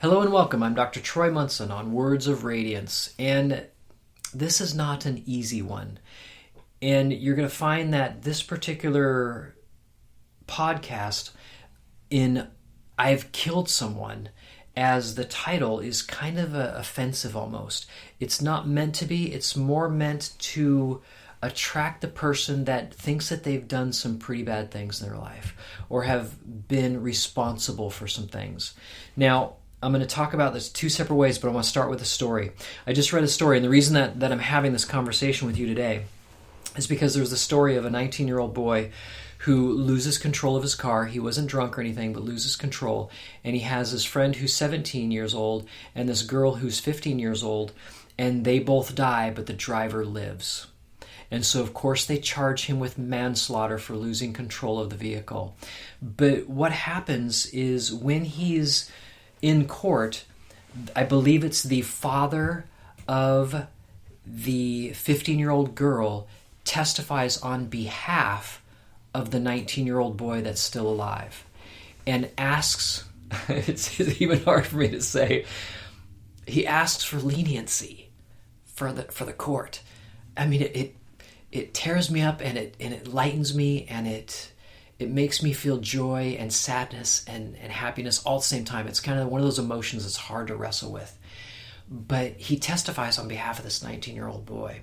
Hello and welcome. I'm Dr. Troy Munson on Words of Radiance, and this is not an easy one. And you're going to find that this particular podcast in I've Killed Someone, as the title is kind of offensive almost. It's not meant to be. It's more meant to attract the person that thinks that they've done some pretty bad things in their life or have been responsible for some things. Now, I'm going to talk about this two separate ways, but I want to start with a story. I just read a story, and the reason that I'm having this conversation with you today is because there's the story of a 19-year-old boy who loses control of his car. He wasn't drunk or anything, but loses control. And he has his friend who's 17 years old and this girl who's 15 years old, and they both die, but the driver lives. And so, of course, they charge him with manslaughter for losing control of the vehicle. But what happens is when he's in court, I believe it's the father of the 15-year-old girl testifies on behalf of the 19-year-old boy that's still alive and asks, it's even hard for me to say, he asks for leniency for the court. I mean, it tears me up, and it lightens me, and it makes me feel joy and sadness and happiness all at the same time. It's kind of one of those emotions that's hard to wrestle with. But he testifies on behalf of this 19-year-old boy.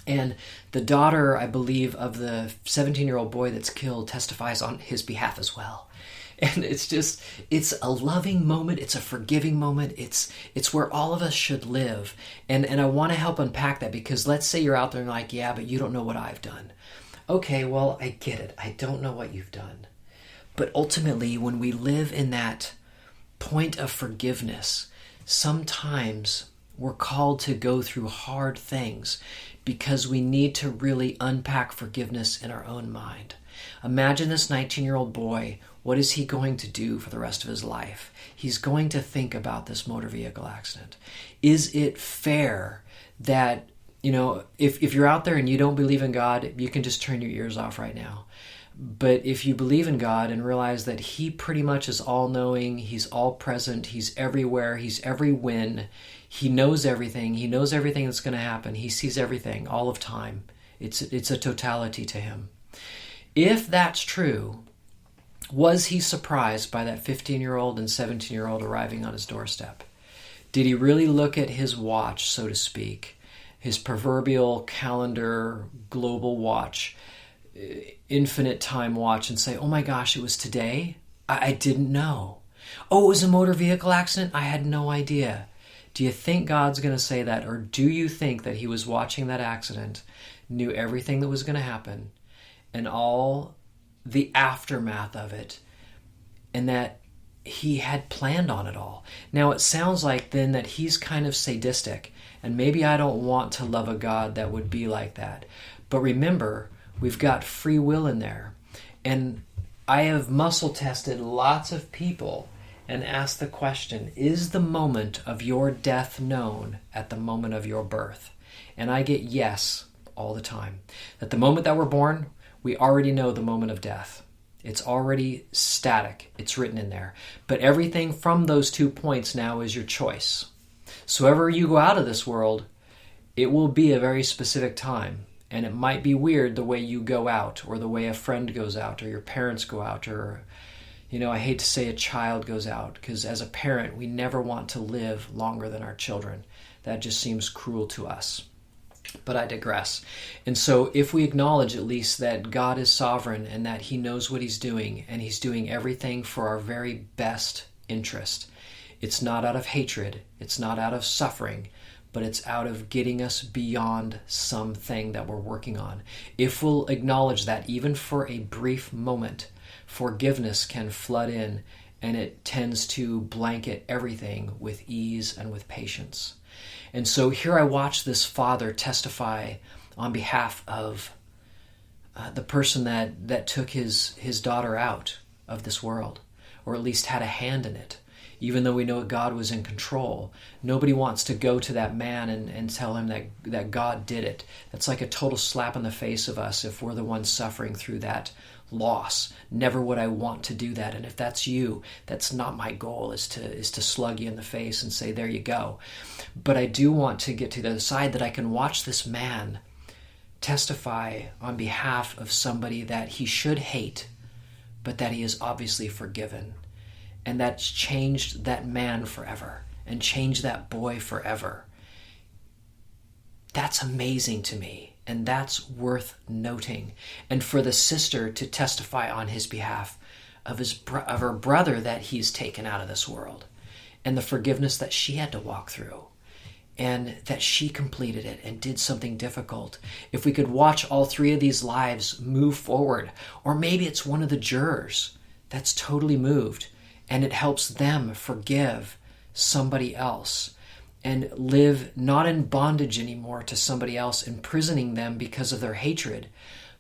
And the daughter, I believe, of the 17-year-old boy that's killed testifies on his behalf as well. And it's a loving moment. It's a forgiving moment. It's where all of us should live. And I want to help unpack that, because let's say you're out there and like, yeah, but you don't know what I've done. Okay, well, I get it. I don't know what you've done. But ultimately, when we live in that point of forgiveness, sometimes we're called to go through hard things because we need to really unpack forgiveness in our own mind. Imagine this 19-year-old boy. What is he going to do for the rest of his life? He's going to think about this motor vehicle accident. Is it fair that, if you're out there and you don't believe in God, you can just turn your ears off right now. But if you believe in God and realize that He pretty much is all-knowing, He's all-present, He's everywhere, He's every win, He knows everything that's going to happen, He sees everything, all of time. It's a totality to Him. If that's true, was he surprised by that 15-year-old and 17-year-old arriving on his doorstep? Did he really look at his watch, so to speak, his proverbial calendar, global watch, infinite time watch, and say, oh my gosh, it was today? I didn't know. Oh, it was a motor vehicle accident? I had no idea. Do you think God's going to say that? Or do you think that he was watching that accident, knew everything that was going to happen, and all the aftermath of it, and that he had planned on it all? Now, it sounds like then that he's kind of sadistic, and maybe I don't want to love a God that would be like that. But remember, we've got free will in there. And I have muscle tested lots of people and asked the question, is the moment of your death known at the moment of your birth? And I get yes all the time. At the moment that we're born, we already know the moment of death. It's already static. It's written in there. But everything from those 2 points now is your choice. So ever you go out of this world, it will be a very specific time. And it might be weird the way you go out, or the way a friend goes out, or your parents go out, or, I hate to say a child goes out, because as a parent, we never want to live longer than our children. That just seems cruel to us. But I digress. And so if we acknowledge at least that God is sovereign and that He knows what He's doing, and He's doing everything for our very best interest, it's not out of hatred, it's not out of suffering, but it's out of getting us beyond something that we're working on. If we'll acknowledge that even for a brief moment, forgiveness can flood in, and it tends to blanket everything with ease and with patience. And so here I watch this father testify on behalf of the person that took his daughter out of this world, or at least had a hand in it. Even though we know God was in control, nobody wants to go to that man and tell him that God did it. That's like a total slap in the face of us if we're the ones suffering through that loss. Never would I want to do that. And if that's you, that's not my goal, is to slug you in the face and say, there you go. But I do want to get to the other side, that I can watch this man testify on behalf of somebody that he should hate, but that he is obviously forgiven. And that's changed that man forever and changed that boy forever. That's amazing to me, and that's worth noting. And for the sister to testify on his behalf of her brother that he's taken out of this world, and the forgiveness that she had to walk through, and that she completed it and did something difficult. If we could watch all three of these lives move forward, or maybe it's one of the jurors that's totally moved, and it helps them forgive somebody else and live not in bondage anymore to somebody else, imprisoning them because of their hatred,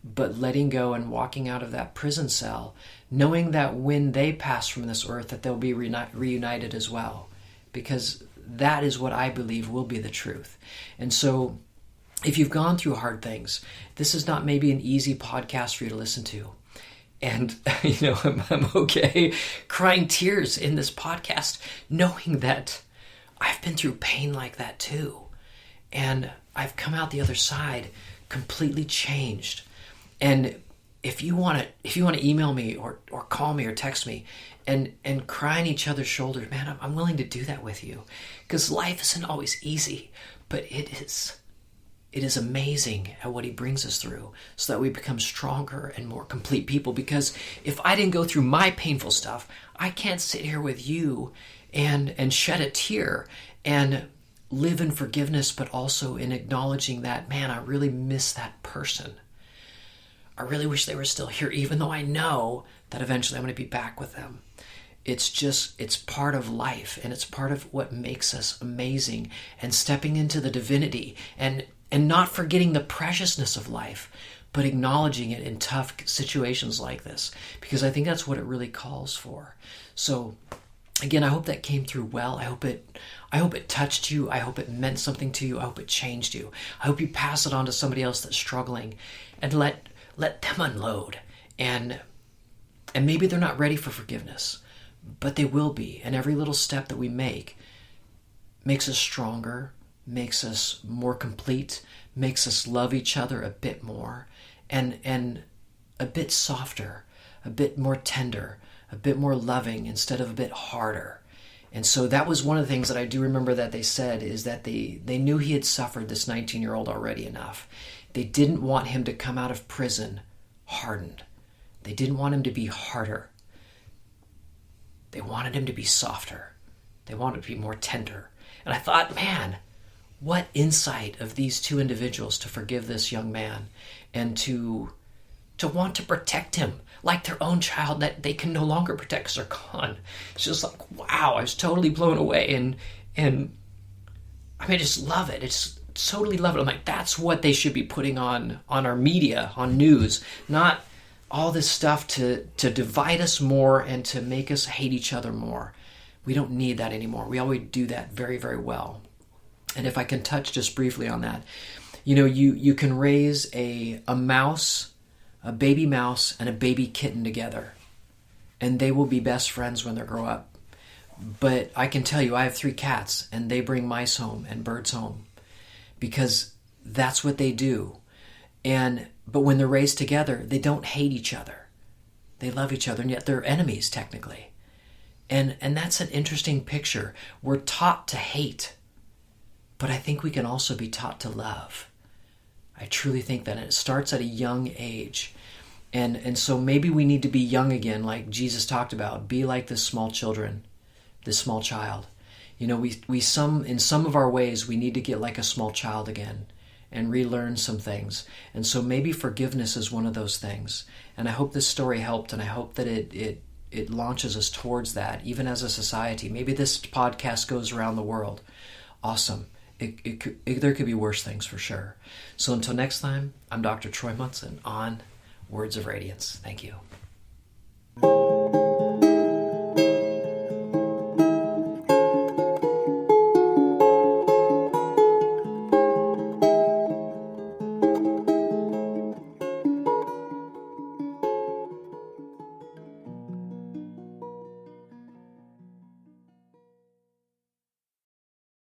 but letting go and walking out of that prison cell, knowing that when they pass from this earth, that they'll be reunited as well, because that is what I believe will be the truth. And so if you've gone through hard things, this is not maybe an easy podcast for you to listen to. And, I'm okay crying tears in this podcast, knowing that I've been through pain like that too. And I've come out the other side completely changed. And if you want to email me or call me or text me and cry on each other's shoulders, man, I'm willing to do that with you, because life isn't always easy, but it is amazing at what he brings us through, so that we become stronger and more complete people. Because if I didn't go through my painful stuff, I can't sit here with you and shed a tear and live in forgiveness, but also in acknowledging that, man, I really miss that person. I really wish they were still here, even though I know that eventually I'm going to be back with them. It's part of life, and it's part of what makes us amazing, and stepping into the divinity and not forgetting the preciousness of life, but acknowledging it in tough situations like this, because I think that's what it really calls for. So again, I hope that came through well. I hope it touched you. I hope it meant something to you. I hope it changed you. I hope you pass it on to somebody else that's struggling, and let them unload. And maybe they're not ready for forgiveness, but they will be. And every little step that we make makes us stronger, makes us more complete, makes us love each other a bit more, and a bit softer, a bit more tender, a bit more loving instead of a bit harder. And so that was one of the things that I do remember that they said, is that they knew he had suffered, this 19-year-old, already enough. They didn't want him to come out of prison hardened. They didn't want him to be harder. They wanted him to be softer. They wanted him to be more tender. And I thought, man, what insight of these two individuals to forgive this young man and to want to protect him like their own child that they can no longer protect because they're gone. It's just like, wow, I was totally blown away. And I mean, I just love it. It's totally love it. I'm like, that's what they should be putting on our media, on news, not all this stuff to divide us more and to make us hate each other more. We don't need that anymore. We always do that very, very well. And if I can touch just briefly on that, you can raise a mouse, a baby mouse, and a baby kitten together, and they will be best friends when they grow up. But I can tell you, I have 3 cats, and they bring mice home and birds home, because that's what they do. But when they're raised together, they don't hate each other. They love each other, and yet they're enemies technically. And that's an interesting picture. We're taught to hate, but I think we can also be taught to love. I truly think that. And it starts at a young age. And so maybe we need to be young again, like Jesus talked about. Be like this small children, this small child. In some of our ways, we need to get like a small child again and relearn some things. And so maybe forgiveness is one of those things. And I hope this story helped, and I hope that it launches us towards that, even as a society. Maybe this podcast goes around the world. Awesome. There could be worse things for sure. So until next time, I'm Dr. Troy Munson on Words of Radiance. Thank you.